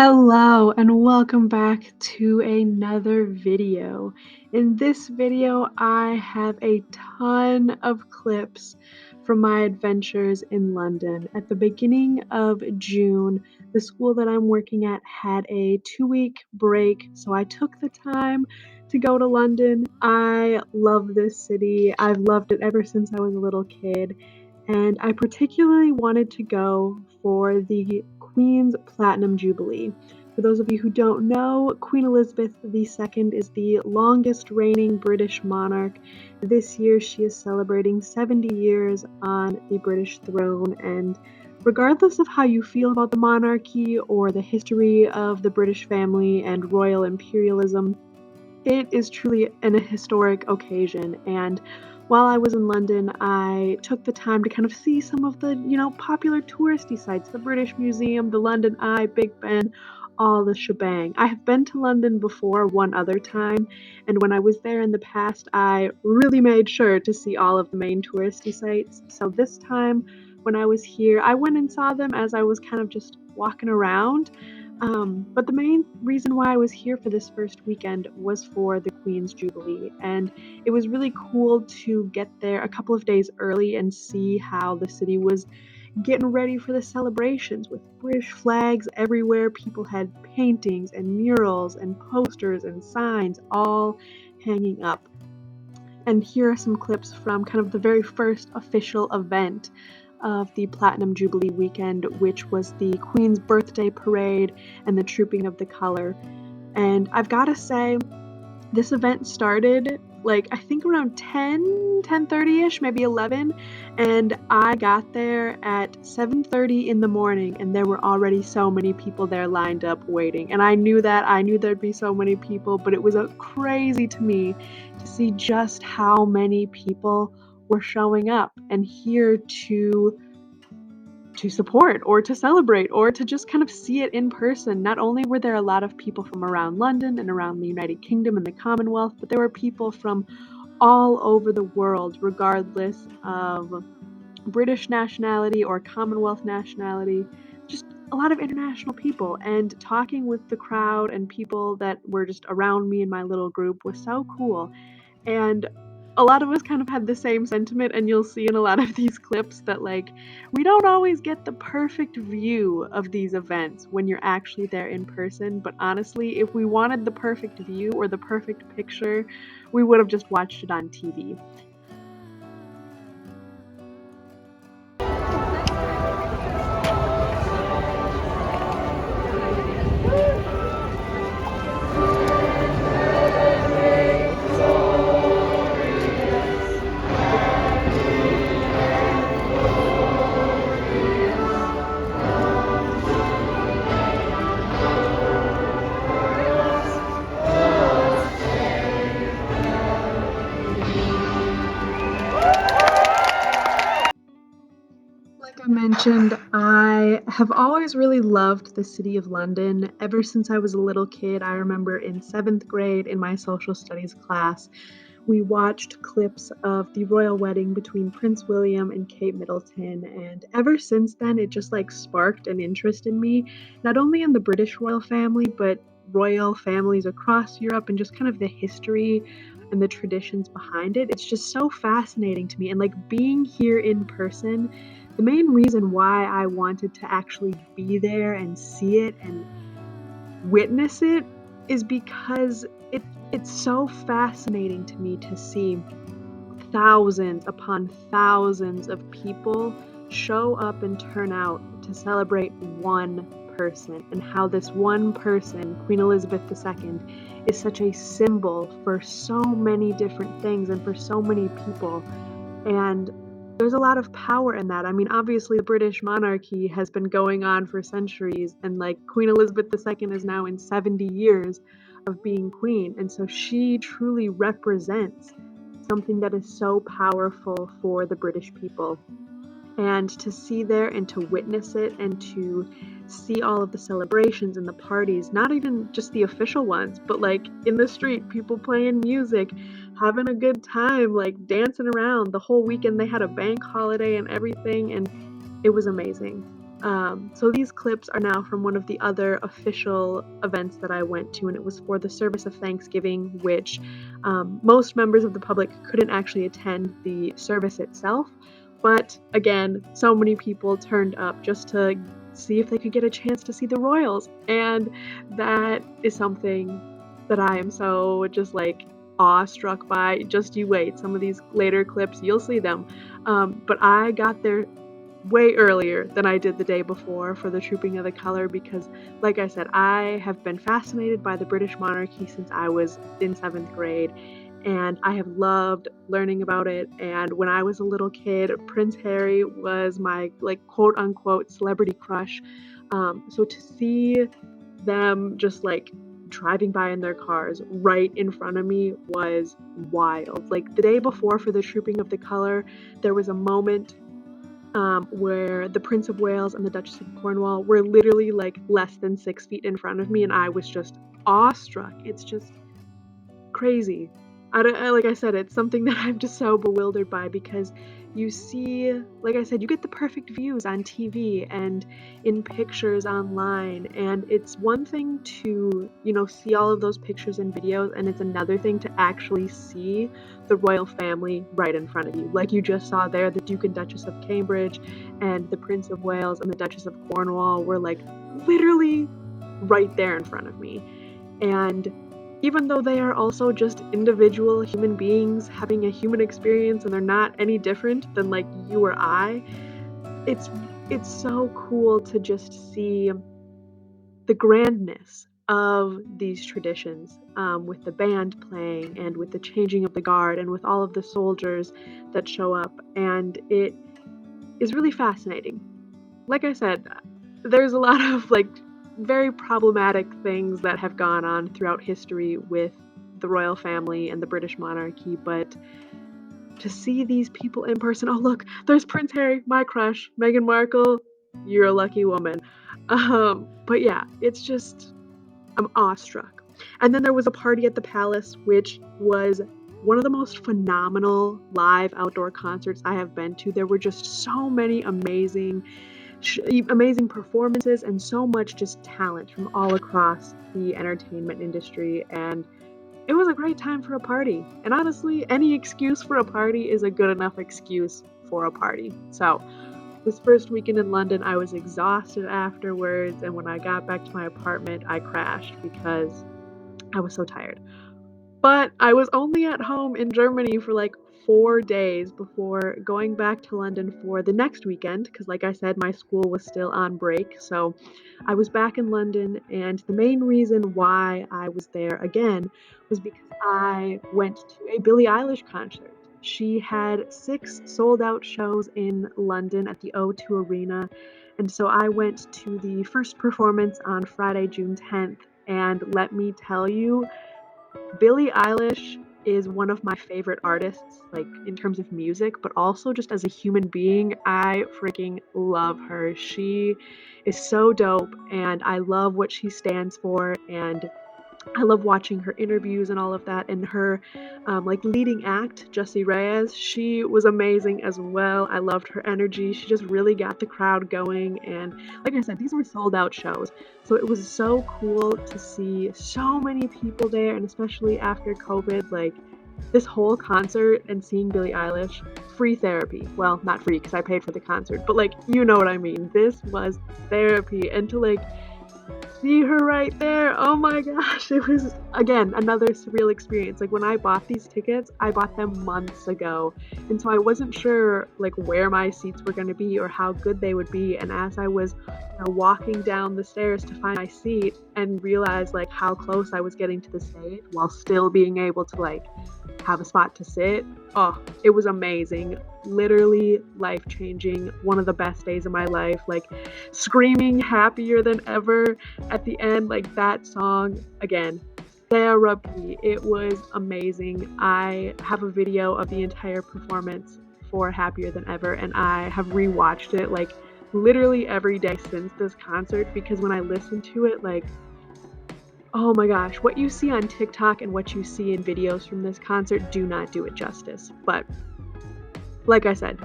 Hello and welcome back to another video. In this video, I have a ton of clips from my adventures in London. At the beginning of June, the school that I'm working at had a 2-week break, so I took the time to go to London. I love this city. I've loved it ever since I was a little kid. And I particularly wanted to go for the Queen's Platinum Jubilee. For those of you who don't know, Queen Elizabeth II is the longest reigning British monarch. This year she is celebrating 70 years on the British throne, and regardless of how you feel about the monarchy or the history of the British family and royal imperialism, it is truly an historic occasion. And while I was in London, I took the time to kind of see some of the, popular touristy sites, the British Museum, the London Eye, Big Ben, all the shebang. I have been to London before one other time, and when I was there in the past, I really made sure to see all of the main touristy sites. So this time, when I was here, I went and saw them as I was kind of just walking around. But the main reason why I was here for this first weekend was for the Queen's Jubilee, and it was really cool to get there a couple of days early and see how the city was getting ready for the celebrations with British flags everywhere. People had paintings and murals and posters and signs all hanging up. And here are some clips from kind of the very first official event of the Platinum Jubilee weekend, which was the Queen's birthday parade and the Trooping of the Colour. And I've got to say, this event started I think around 10:30ish, maybe 11, and I got there at 7:30 in the morning, and there were already so many people there lined up waiting. And I knew there'd be so many people, but it was crazy to me to see just how many people were showing up and here to support or to celebrate or to just kind of see it in person. Not only were there a lot of people from around London and around the United Kingdom and the Commonwealth, but there were people from all over the world, regardless of British nationality or Commonwealth nationality. Just a lot of international people, and talking with the crowd and people that were just around me in my little group was so cool. And a lot of us kind of had the same sentiment, and you'll see in a lot of these clips that we don't always get the perfect view of these events when you're actually there in person. But honestly, if we wanted the perfect view or the perfect picture, we would have just watched it on TV. Like I mentioned, I have always really loved the city of London. Ever since I was a little kid, I remember in 7th grade in my social studies class, we watched clips of the royal wedding between Prince William and Kate Middleton, and ever since then it just sparked an interest in me, not only in the British royal family, but royal families across Europe and just kind of the history and the traditions behind it. It's just so fascinating to me, and being here in person, the main reason why I wanted to actually be there and see it and witness it is because it's so fascinating to me to see thousands upon thousands of people show up and turn out to celebrate one person, and how this one person, Queen Elizabeth II, is such a symbol for so many different things and for so many people. And there's a lot of power in that. I mean, obviously, the British monarchy has been going on for centuries, and Queen Elizabeth II is now in 70 years of being queen, and so she truly represents something that is so powerful for the British people. And to see there and to witness it and to see all of the celebrations and the parties, not even just the official ones, but in the street, people playing music, having a good time, dancing around. The whole weekend they had a bank holiday and everything, and it was amazing. So these clips are now from one of the other official events that I went to, and it was for the service of Thanksgiving, which most members of the public couldn't actually attend the service itself. But again, so many people turned up just to see if they could get a chance to see the royals, and that is something that I am so just like awestruck by. Just you wait, some of these later clips, you'll see them. But I got there way earlier than I did the day before for the Trooping of the Colour because, like I said, I have been fascinated by the British monarchy since I was in 7th grade, and I have loved learning about it. And when I was a little kid, Prince Harry was my like quote unquote celebrity crush. So to see them just like driving by in their cars right in front of me was wild. Like the day before for the Trooping of the Colour, there was a moment where the Prince of Wales and the Duchess of Cornwall were literally like less than 6 feet in front of me, and I was just awestruck. It's just crazy. Like I said, it's something that I'm just so bewildered by because you see, like I said, you get the perfect views on TV and in pictures online, and it's one thing to, see all of those pictures and videos, and it's another thing to actually see the royal family right in front of you. Like you just saw there, the Duke and Duchess of Cambridge and the Prince of Wales and the Duchess of Cornwall were like literally right there in front of me. And even though they are also just individual human beings having a human experience and they're not any different than like you or I, it's so cool to just see the grandness of these traditions, with the band playing and with the changing of the guard and with all of the soldiers that show up, and it is really fascinating. Like I said, there's a lot of like very problematic things that have gone on throughout history with the royal family and the British monarchy, but to see these people in person, oh look, there's Prince Harry, my crush, Meghan Markle, you're a lucky woman. But yeah, it's just, I'm awestruck. And then there was a party at the palace, which was one of the most phenomenal live outdoor concerts I have been to. There were just so many amazing performances and so much just talent from all across the entertainment industry, and it was a great time for a party. And honestly, any excuse for a party is a good enough excuse for a party. So this first weekend in London, I was exhausted afterwards, and when I got back to my apartment, I crashed because I was so tired. But I was only at home in Germany for like 4 days before going back to London for the next weekend, because like I said, my school was still on break. So I was back in London, and the main reason why I was there again was because I went to a Billie Eilish concert. She had 6 sold out shows in London at the O2 Arena, and so I went to the first performance on Friday, June 10th, and let me tell you, Billie Eilish is one of my favorite artists, like in terms of music, but also just as a human being. I freaking love her. She is so dope, and I love what she stands for, and I love watching her interviews and all of that. And her like leading act, Jessie Reyez, she was amazing as well. I loved her energy. She just really got the crowd going. And like I said, these were sold out shows. So it was so cool to see so many people there, and especially after COVID, like this whole concert and seeing Billie Eilish, free therapy. Well, not free because I paid for the concert, but like, you know what I mean. This was therapy. And to like see her right there. Oh my gosh, it was again another surreal experience. Like when I bought these tickets, I bought them months ago, and so I wasn't sure like where my seats were going to be or how good they would be. And as I was, walking down the stairs to find my seat and realize like how close I was getting to the stage while still being able to like have a spot to sit. Oh, it was amazing. Literally life changing. One of the best days of my life. Like screaming happier than ever at the end. Like that song, again, therapy. It was amazing. I have a video of the entire performance for Happier Than Ever, and I have rewatched it like literally every day since this concert, because when I listen to it, like, oh my gosh, what you see on TikTok and what you see in videos from this concert do not do it justice. But like I said,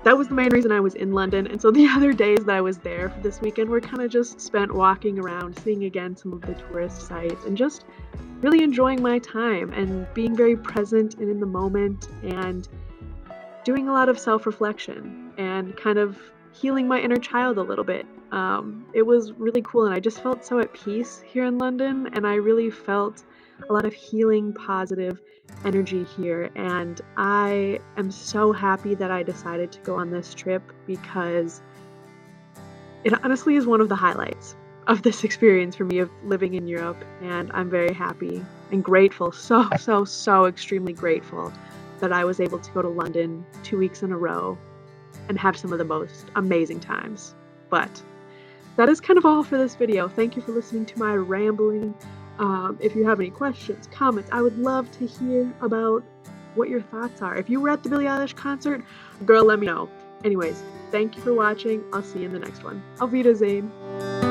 that was the main reason I was in London, and so the other days that I was there for this weekend were kind of just spent walking around, seeing again some of the tourist sites, and just really enjoying my time and being very present and in the moment and doing a lot of self-reflection and kind of healing my inner child a little bit. It was really cool, and I just felt so at peace here in London, and I really felt a lot of healing, positive energy here. And I am so happy that I decided to go on this trip because it honestly is one of the highlights of this experience for me of living in Europe, and I'm very happy and grateful, so extremely grateful that I was able to go to London 2 weeks in a row and have some of the most amazing times. But that is kind of all for this video. Thank you for listening to my rambling. If you have any questions, comments, I would love to hear about what your thoughts are. If you were at the Billie Eilish concert, girl, let me know. Anyways, thank you for watching. I'll see you in the next one. Auf Wiedersehen.